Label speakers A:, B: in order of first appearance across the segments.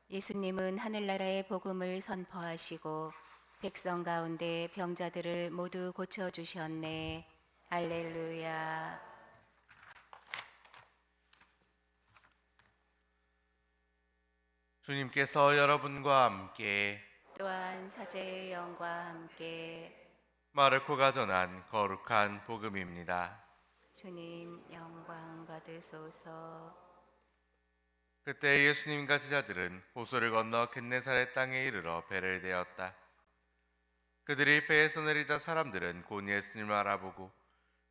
A: 예수님은 하늘나라의 복음을 선포하시고 백성 가운데 병자들을 모두 고쳐주셨네. 할렐루야.
B: 주님께서 여러분과 함께
A: 또한 사제의 영과 함께
B: 마르코가 전한 거룩한 복음입니다.
A: 주님 영광 받으소서.
B: 그때 예수님과 제자들은 호수를 건너 겟네사렛 땅에 이르러 배를 대었다. 그들이 배에서 내리자 사람들은 곧 예수님을 알아보고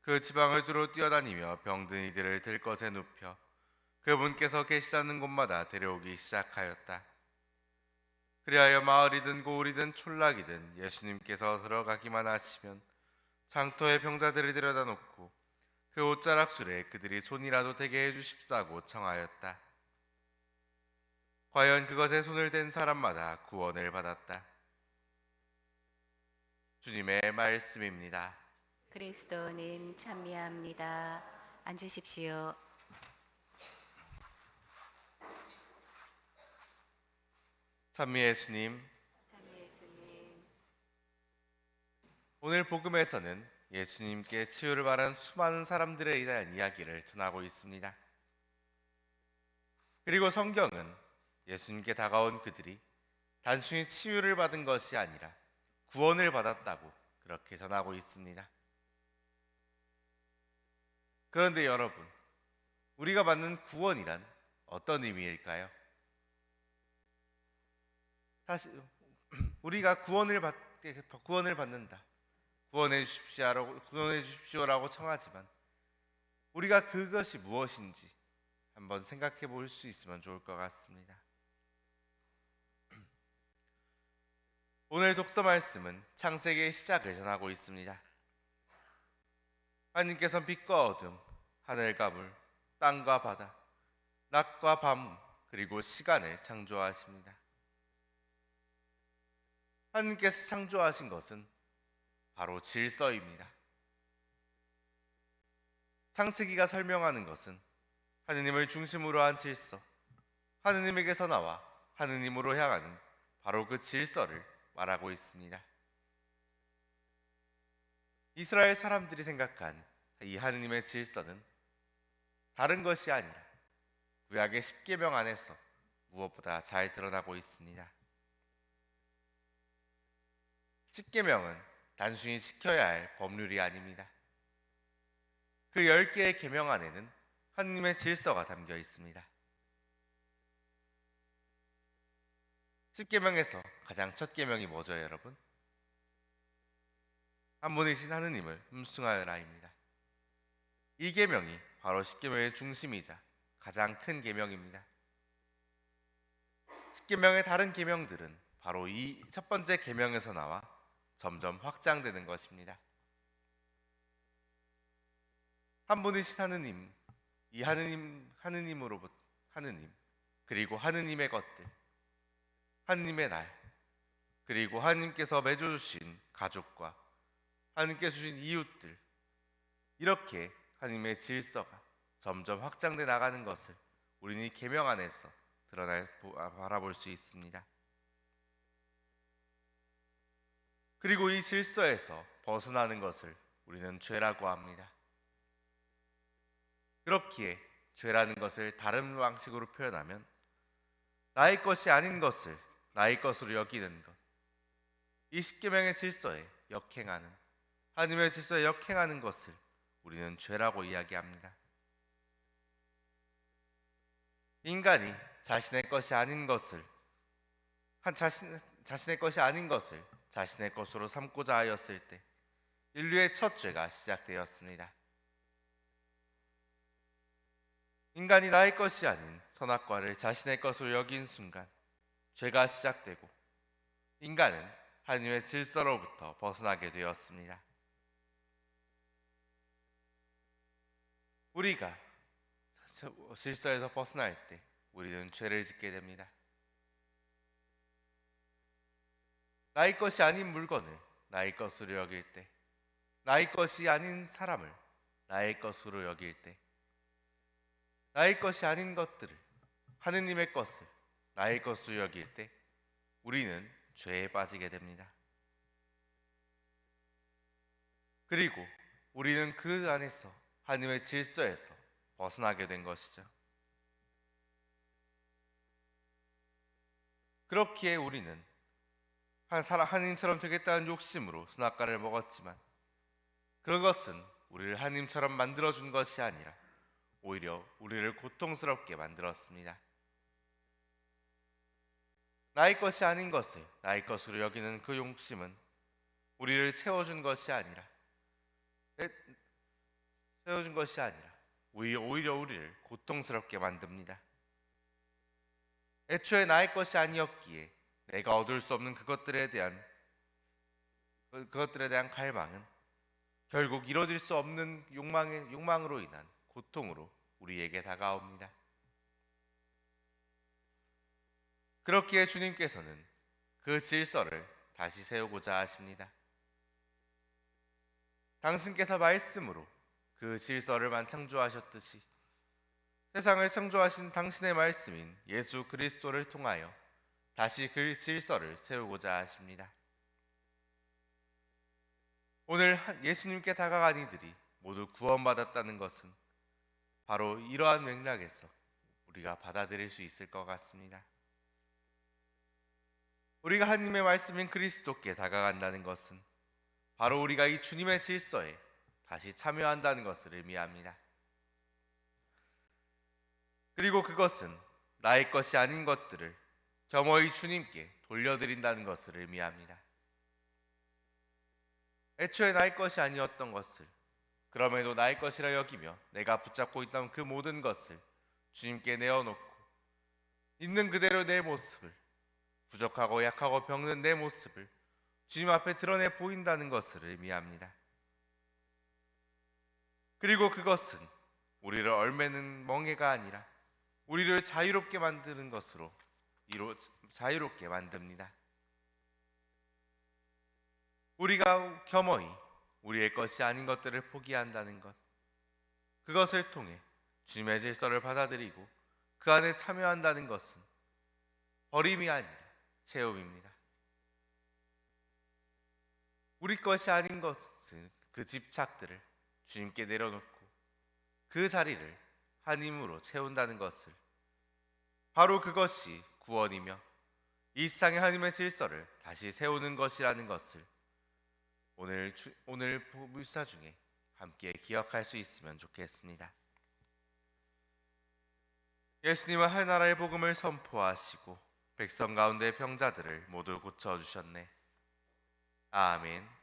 B: 그 지방을 두루 뛰어다니며 병든 이들을 들것에 눕혀 그분께서 계시다는 곳마다 데려오기 시작하였다. 그리하여 마을이든 고을이든 촌락이든 예수님께서 들어가기만 하시면 장터에 병자들을 들여다 놓고 그 옷자락술에 그들이 손이라도 대게 해주십사고 청하였다. 과연 그것에 손을 댄 사람마다 구원을 받았다. 주님의 말씀입니다.
A: 그리스도님 찬미합니다. 앉으십시오.
B: 찬미 예수님,
A: 찬미 예수님.
B: 오늘 복음에서는 예수님께 치유를 바란 수많은 사람들에 대한 이야기를 전하고 있습니다. 그리고 성경은 예수님께 다가온 그들이 단순히 치유를 받은 것이 아니라 구원을 받았다고 그렇게 전하고 있습니다. 그런데 여러분, 우리가 받는 구원이란 어떤 의미일까요? 사실 우리가 구원을 받는다, 구원해 주십시오라고 청하지만 우리가 그것이 무엇인지 한번 생각해 볼 수 있으면 좋을 것 같습니다. 오늘 독서 말씀은 창세기의 시작을 전하고 있습니다. 하나님께서는 빛과 어둠, 하늘과 물, 땅과 바다, 낮과 밤, 그리고 시간을 창조하십니다. 하나님께서 창조하신 것은 바로 질서입니다. 창세기가 설명하는 것은 하느님을 중심으로 한 질서, 하느님에게서 나와 하느님으로 향하는 바로 그 질서를 말하고 있습니다. 이스라엘 사람들이 생각한 이 하느님의 질서는 다른 것이 아니라 구약의 십계명 안에서 무엇보다 잘 드러나고 있습니다. 십계명은 단순히 지켜야 할 법률이 아닙니다. 그 10개의 계명 안에는 하느님의 질서가 담겨 있습니다. 십계명에서 가장 첫 계명이 뭐죠, 여러분? 한 분이신 하느님을 음숭하여라입니다. 이 계명이 바로 십계명의 중심이자 가장 큰 계명입니다. 십계명의 다른 계명들은 바로 이 첫 번째 계명에서 나와 점점 확장되는 것입니다. 한 분이신 하느님, 이 하느님으로부터 하느님, 그리고 하느님의 것들, 하느님의 날, 그리고 하느님께서 맺어주신 가족과 하느님께서 주신 이웃들, 이렇게 하느님의 질서가 점점 확장돼 나가는 것을 우리는 이 계명 안에서 바라볼 수 있습니다. 그리고 이 질서에서 벗어나는 것을 우리는 죄라고 합니다. 그렇기에 죄라는 것을 다른 방식으로 표현하면 나의 것이 아닌 것을 나의 것으로 여기는 것, 이 십계명의 질서에 역행하는, 하나님의 질서에 역행하는 것을 우리는 죄라고 이야기합니다. 인간이 자신의 것이 아닌 것을 자신의 것이 아닌 것을 자신의 것으로 삼고자 하였을 때 인류의 첫 죄가 시작되었습니다. 인간이 나의 것이 아닌 선악과를 자신의 것으로 여긴 순간 죄가 시작되고 인간은 하나님의 질서로부터 벗어나게 되었습니다. 우리가 질서에서 벗어날 때 우리는 죄를 짓게 됩니다. 나의 것이 아닌 물건을 나의 것으로 여길 때, 나의 것이 아닌 사람을 나의 것으로 여길 때, 나의 것이 아닌 것들을, 하느님의 것을 나의 것으로 여길 때 우리는 죄에 빠지게 됩니다. 그리고 우리는 그 안에서 하나님의 질서에서 벗어나게 된 것이죠. 그렇기에 우리는 하나님처럼 되겠다는 욕심으로 선악과를 먹었지만 그것은 우리를 하나님처럼 만들어준 것이 아니라 오히려 우리를 고통스럽게 만들었습니다. 나의 것이 아닌 것을 나의 것으로 여기는 그 욕심은 우리를 채워준 것이 아니라 오히려 우리를 고통스럽게 만듭니다. 애초에 나의 것이 아니었기에 내가 얻을 수 없는 그것들에 대한 갈망은 결국 이뤄질 수 없는 욕망으로 인한 고통으로 우리에게 다가옵니다. 그렇기에 주님께서는 그 질서를 다시 세우고자 하십니다. 당신께서 말씀으로 그 질서를 창조하셨듯이 세상을 창조하신 당신의 말씀인 예수 그리스도를 통하여 다시 그 질서를 세우고자 하십니다. 오늘 예수님께 다가간 이들이 모두 구원받았다는 것은 바로 이러한 맥락에서 우리가 받아들일 수 있을 것 같습니다. 우리가 하나님의 말씀인 그리스도께 다가간다는 것은 바로 우리가 이 주님의 질서에 다시 참여한다는 것을 의미합니다. 그리고 그것은 나의 것이 아닌 것들을 겸허히 주님께 돌려드린다는 것을 의미합니다. 애초에 나의 것이 아니었던 것을 그럼에도 나의 것이라 여기며 내가 붙잡고 있던 그 모든 것을 주님께 내어놓고 있는 그대로 내 모습을, 부족하고 약하고 병든 내 모습을 주님 앞에 드러내 보인다는 것을 의미합니다. 그리고 그것은 우리를 얼매는 멍해가 아니라 우리를 자유롭게 만드는 것으로 자유롭게 만듭니다. 우리가 겸허히 우리의 것이 아닌 것들을 포기한다는 것, 그것을 통해 주님의 질서를 받아들이고 그 안에 참여한다는 것은 버림이 아니라 채움입니다. 우리 것이 아닌 것은 그 집착들을 주님께 내려놓고 그 자리를 하나님으로 채운다는 것을, 바로 그것이 구원이며 이 세상의 하나님의 질서를 다시 세우는 것이라는 것을 오늘 묵사 중에 함께 기억할 수 있으면 좋겠습니다. 예수님은 하나나라의 복음을 선포하시고 백성 가운데 병자들을 모두 고쳐주셨네. 아멘.